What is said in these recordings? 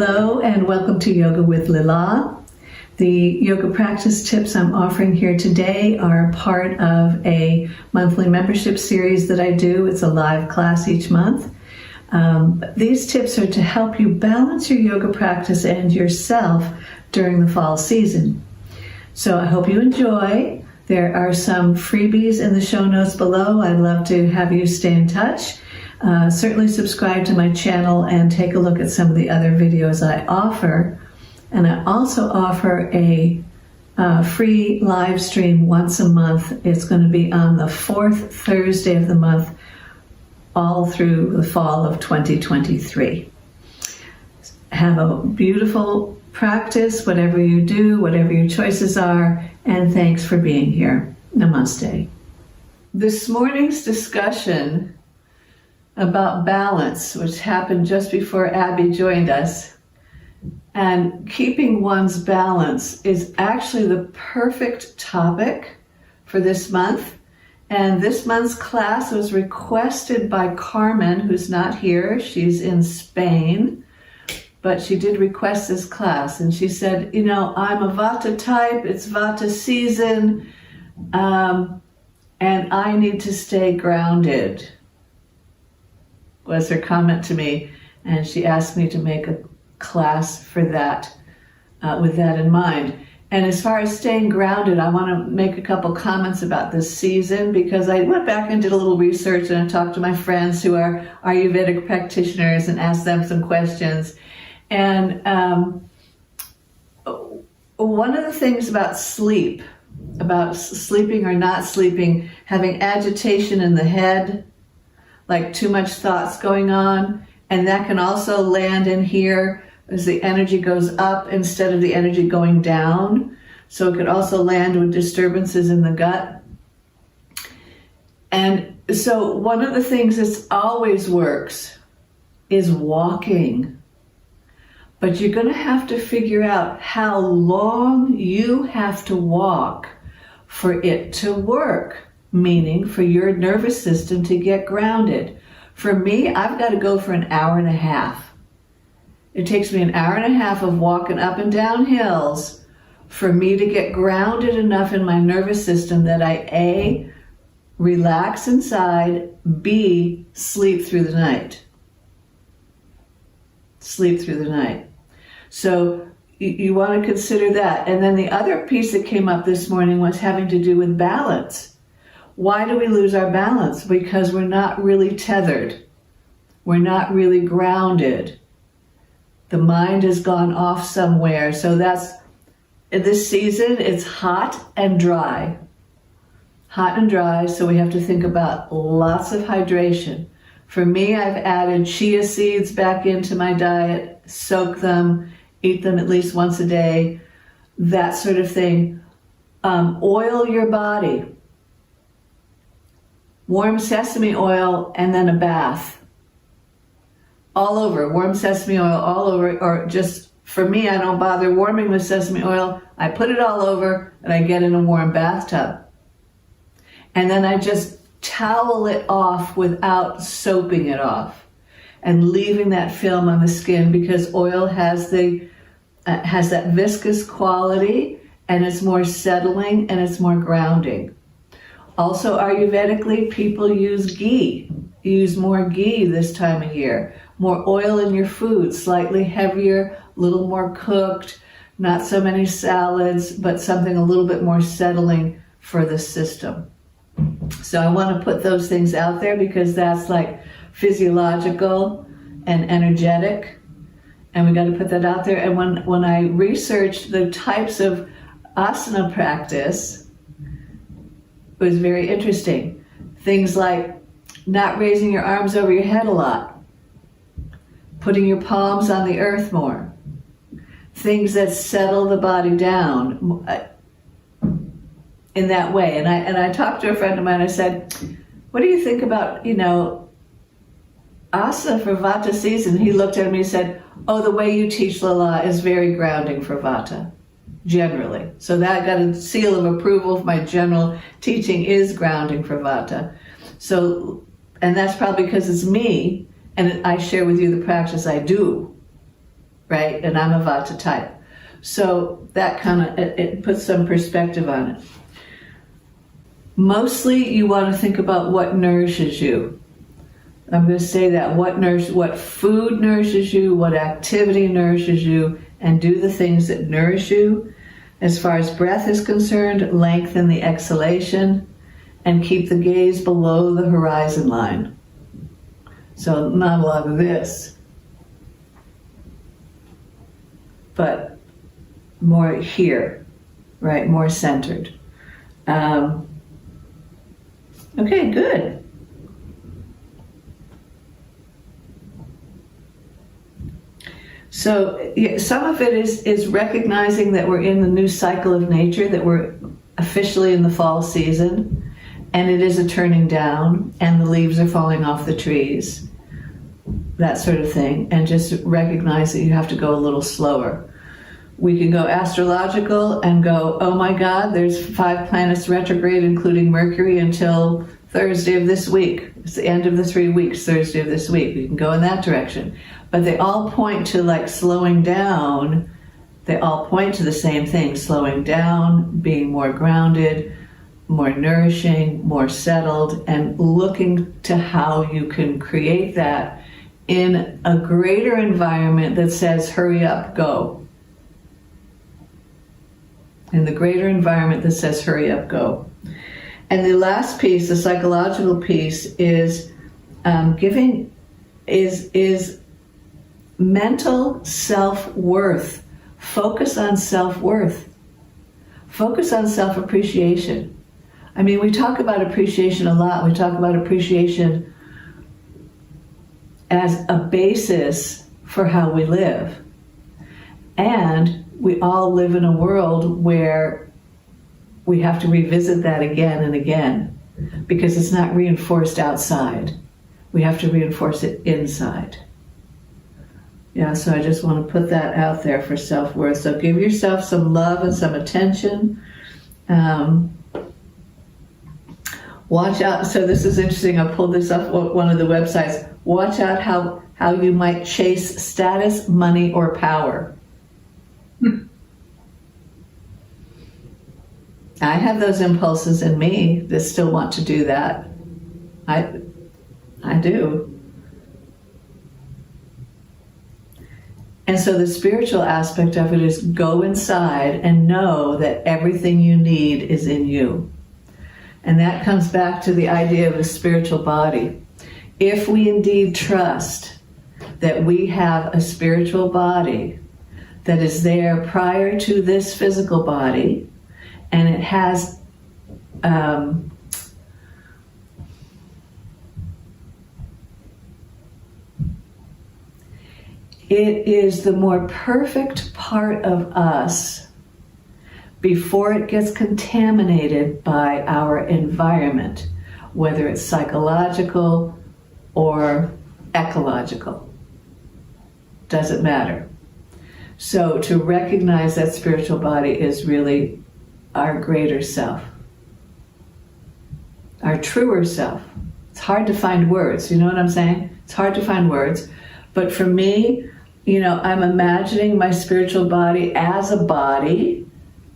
Hello and welcome to Yoga with Lila. The yoga practice tips I'm offering here today are part of a monthly membership series that I do. It's a live class each month. These tips are to help you balance your yoga practice and yourself during the fall season. So I hope you enjoy. There are some freebies in the show notes below. I'd love to have you stay in touch. Certainly subscribe to my channel and take a look at some of the other videos I offer. And I also offer a free live stream once a month. It's going to be on the fourth Thursday of the month, all through the fall of 2023. Have a beautiful practice, whatever you do, whatever your choices are, and thanks for being here. Namaste. This morning's discussion about balance, which happened just before Abby joined us, and keeping one's balance is actually the perfect topic for this month. And this month's class was requested by Carmen, who's not here. She's in Spain, but she did request this class. And she said, you know, I'm a Vata type, it's Vata season, and I need to stay grounded, was her comment to me. And she asked me to make a class for that, with that in mind. And as far as staying grounded, I want to make a couple comments about this season, because I went back and did a little research and I talked to my friends who are Ayurvedic practitioners and asked them some questions. And one of the things about sleep, about sleeping or not sleeping, having agitation in the head, like too much thoughts going on, and that can also land in here as the energy goes up instead of the energy going down. So it could also land with disturbances in the gut. And so one of the things that always works is walking. But you're going to have to figure out how long you have to walk for it to work, meaning for your nervous system to get grounded. For me, I've got to go for an hour and a half. It takes me an hour and a half of walking up and down hills for me to get grounded enough in my nervous system that I A, relax inside, B, sleep through the night. Sleep through the night. So you want to consider that. And then the other piece that came up this morning was having to do with balance. Why do we lose our balance? Because we're not really tethered. We're not really grounded. The mind has gone off somewhere. So that's, in this season, it's hot and dry. Hot and dry, so we have to think about lots of hydration. For me, I've added chia seeds back into my diet, soak them, eat them at least once a day, that sort of thing. Oil your body. Warm sesame oil and then a bath. All over, warm sesame oil all over, or just, for me, I don't bother warming with sesame oil. I put it all over and I get in a warm bathtub. And then I just towel it off without soaping it off and leaving that film on the skin, because oil has that viscous quality and it's more settling and it's more grounding. Also, Ayurvedically, people use ghee. Use more ghee this time of year. More oil in your food, slightly heavier, a little more cooked, not so many salads, but something a little bit more settling for the system. So I want to put those things out there because that's like physiological and energetic, and we got to put that out there. And when I researched the types of asana practice, it was very interesting. Things like not raising your arms over your head a lot, putting your palms on the earth more, things that settle the body down in that way. And I talked to a friend of mine, I said, what do you think about, asana for Vata season? He looked at me and said, oh, the way you teach Lala is very grounding for Vata. Generally. So that got a seal of approval. My general teaching is grounding for Vata. So, and that's probably because it's me and I share with you the practice I do. right? And I'm a Vata type. So that kind of, it puts some perspective on it. Mostly you want to think about what nourishes you. I'm going to say that. What food nourishes you, what activity nourishes you, and do the things that nourish you. As far as breath is concerned, lengthen the exhalation and keep the gaze below the horizon line. So not a lot of this, but more here, right? More centered. Okay, good. So some of it is recognizing that we're in the new cycle of nature, that we're officially in the fall season, and it is a turning down, and the leaves are falling off the trees, that sort of thing, and just recognize that you have to go a little slower. We can go astrological and go, oh my God, there's 5 planets retrograde, including Mercury, until Thursday of this week. It's the end of the 3 weeks, Thursday of this week. We can go in that direction. But they all point to like slowing down. They all point to the same thing, slowing down, being more grounded, more nourishing, more settled, and looking to how you can create that in a greater environment that says, hurry up, go. In the greater environment that says, hurry up, go. And the last piece, the psychological piece, is is mental self-worth. Focus on self-worth. Focus on self-appreciation. I mean, we talk about appreciation a lot. We talk about appreciation as a basis for how we live. And we all live in a world where we have to revisit that again and again because it's not reinforced outside. We have to reinforce it inside. Yeah, so I just want to put that out there for self-worth. So give yourself some love and some attention. Watch out. So this is interesting. I pulled this up one of the websites. Watch out how you might chase status, money, or power. I have those impulses in me that still want to do that. I do. And so the spiritual aspect of it is go inside and know that everything you need is in you. And that comes back to the idea of a spiritual body. If we indeed trust that we have a spiritual body that is there prior to this physical body, and it has it is the more perfect part of us before it gets contaminated by our environment, whether it's psychological or ecological. Doesn't matter. So to recognize that spiritual body is really our greater self, our truer self. It's hard to find words, you know what I'm saying? It's hard to find words. But for me, I'm imagining my spiritual body as a body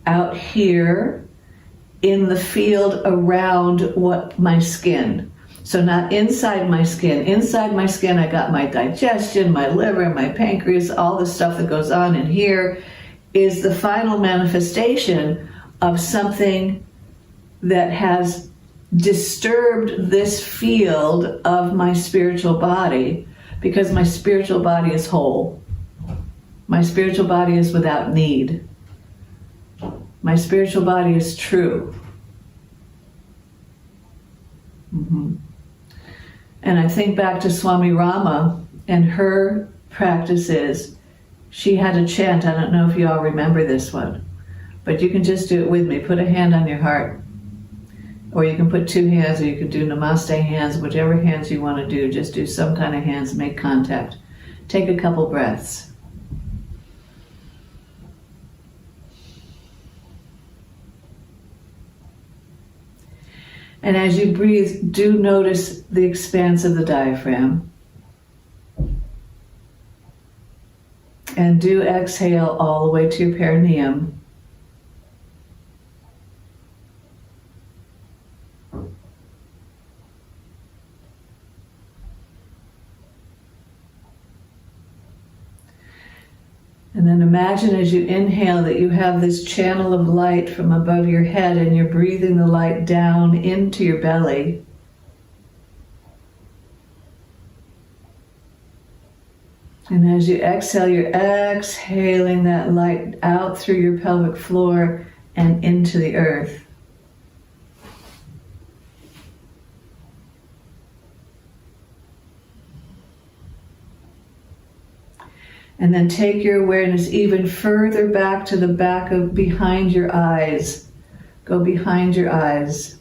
out here in the field around my skin. So not inside my skin. Inside my skin, I got my digestion, my liver, my pancreas, all the stuff that goes on in here is the final manifestation of something that has disturbed this field of my spiritual body, because my spiritual body is whole. My spiritual body is without need. My spiritual body is true. Mm-hmm. And I think back to Swami Rama and her practices. She had a chant, I don't know if you all remember this one, but you can just do it with me. Put a hand on your heart. Or you can put 2 hands, or you can do namaste hands, whichever hands you want to do. Just do some kind of hands, make contact. Take a couple breaths. And as you breathe, do notice the expanse of the diaphragm. And do exhale all the way to your perineum. And then imagine as you inhale that you have this channel of light from above your head and you're breathing the light down into your belly. And as you exhale, you're exhaling that light out through your pelvic floor and into the earth. And then take your awareness even further back to the back of behind your eyes. Go behind your eyes.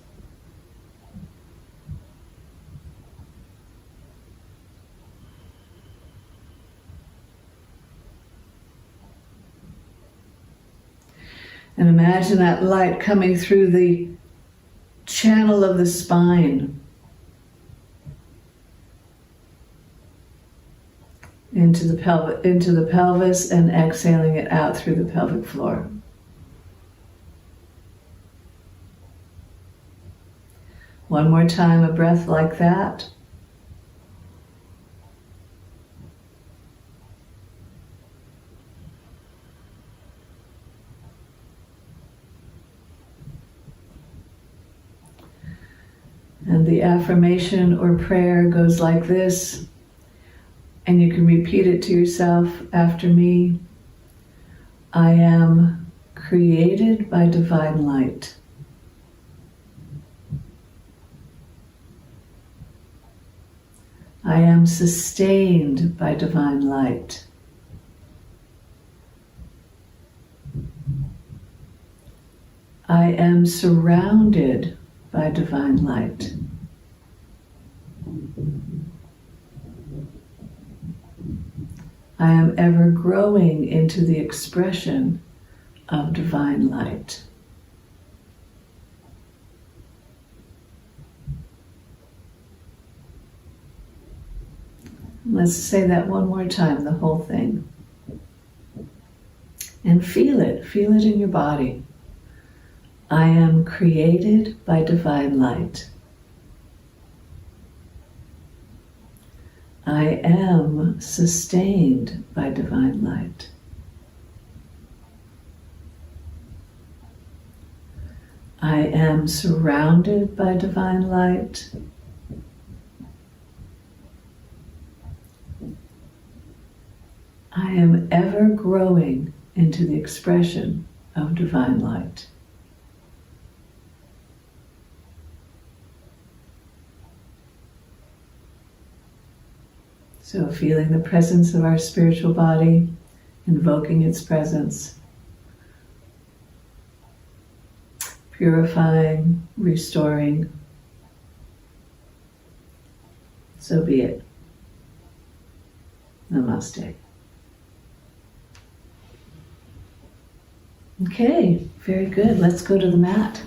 And imagine that light coming through the channel of the spine into the pelvis and exhaling it out through the pelvic floor. One more time, a breath like that. And the affirmation or prayer goes like this, and you can repeat it to yourself after me. I am created by divine light. I am sustained by divine light. I am surrounded by divine light. I am ever growing into the expression of divine light. Let's say that one more time, the whole thing. And feel it in your body. I am created by divine light. I am sustained by divine light. I am surrounded by divine light. I am ever growing into the expression of divine light. So feeling the presence of our spiritual body, invoking its presence, purifying, restoring. So be it. Namaste. Okay, very good. Let's go to the mat.